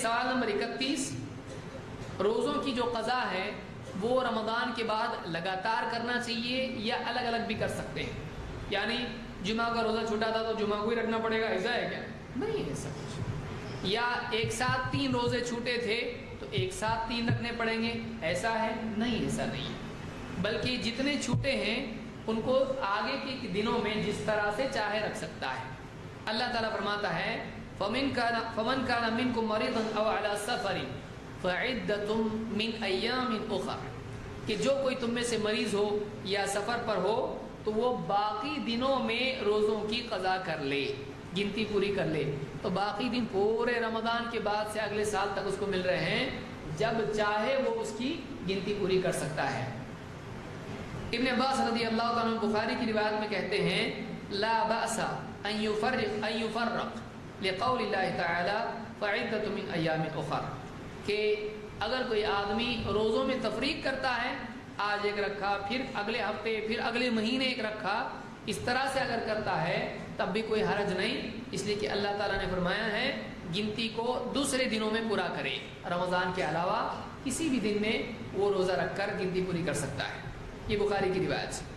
سوال نمبر 31، روزوں کی جو قضا ہے وہ رمضان کے بعد لگاتار کرنا چاہیے یا الگ الگ بھی کر سکتے ہیں؟ یعنی جمعہ کا روزہ چھوٹا تھا تو جمعہ کو ہی رکھنا پڑے گا، ایسا ہے کیا؟ نہیں ہے ایسا کچھ۔ یا ایک ساتھ 3 روزے چھوٹے تھے تو ایک ساتھ 3 رکھنے پڑیں گے، ایسا ہے؟ نہیں، ایسا نہیں ہے، بلکہ جتنے چھوٹے ہیں ان کو آگے کے دنوں میں جس طرح سے چاہے رکھ سکتا ہے۔ اللہ تعالیٰ فرماتا ہے فمن كان منكم مريضا او على سفر فعدة من ایام اخر، کہ جو کوئی تم میں سے مریض ہو یا سفر پر ہو تو وہ باقی دنوں میں روزوں کی قضا کر لے، گنتی پوری کر لے۔ تو باقی دن پورے رمضان کے بعد سے اگلے سال تک اس کو مل رہے ہیں، جب چاہے وہ اس کی گنتی پوری کر سکتا ہے۔ ابن عباس رضی اللہ تعالیٰ عنہ بخاری کی روایت میں کہتے ہیں لا بأس ان يفرق لقول اللہ تعالی فعدة من ایام اخر، کہ اگر کوئی آدمی روزوں میں تفریق کرتا ہے، آج ایک رکھا، پھر اگلے ہفتے، پھر اگلے مہینے ایک رکھا، اس طرح سے اگر کرتا ہے تب بھی کوئی حرج نہیں، اس لیے کہ اللہ تعالیٰ نے فرمایا ہے گنتی کو دوسرے دنوں میں پورا کرے، رمضان کے علاوہ کسی بھی دن میں وہ روزہ رکھ کر گنتی پوری کر سکتا ہے۔ یہ بخاری کی روایت ہے۔